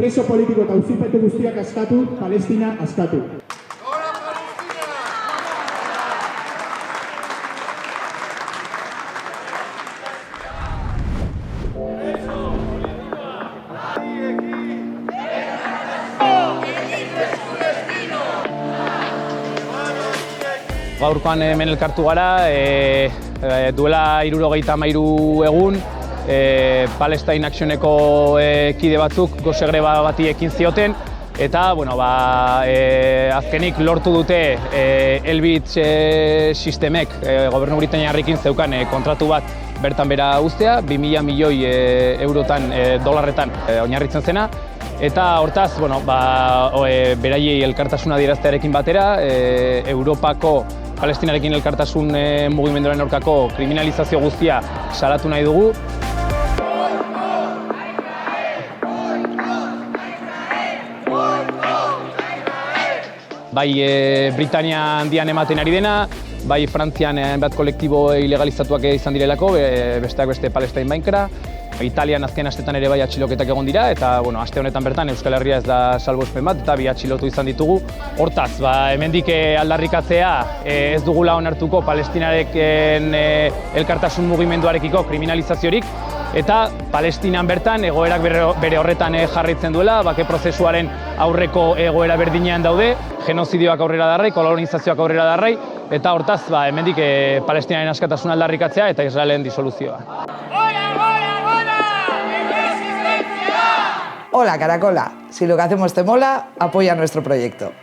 preso politiko eta auzipetu guztiak askatu, Palestina askatu. Gaurkoan hemen elkartu gara, duela 73 egun, Palestine Actioneko kide batzuk gose greba bati ekin zioten, eta azkenik lortu dute Elbit sistemek gobernu britainiarrekin zeukan kontratu bat bertan bera uztea, 2.000 milioi eurotan, dolarretan oinarritzen zena, eta hortaz, beraiei elkartasuna adieraztearekin batera, Europako Palestinarekin elkartasun mugimenduaren aurkako kriminalizazio guztia salatu nahi dugu. Bai Britania handian ematen ari dena, bai Frantzian hainbat kolektibo ilegalizatuak izan direlako, besteak beste Palestine Bainkera. Italian azken astetan ere bai atxiloketak egon dira, eta aste honetan bertan Euskal Herria ez da salbuespen bat, eta bi atxilotu izan ditugu. Hortaz, hemendik aldarrikatzea ez dugula onartuko Palestinareken elkartasun mugimenduarekiko kriminalizaziorik, eta Palestinan bertan egoerak bere horretan jarraitzen duela, bake prozesuaren aurreko egoera berdinean daude, genozidioak aurrera darrai, kolonizazioak aurrera darrai, eta hortaz, hemendik Palestinaren askatasuna aldarrikatzea eta Israelen disoluzioa. Hola Caracola, si lo que hacemos te mola, apoya nuestro proyecto.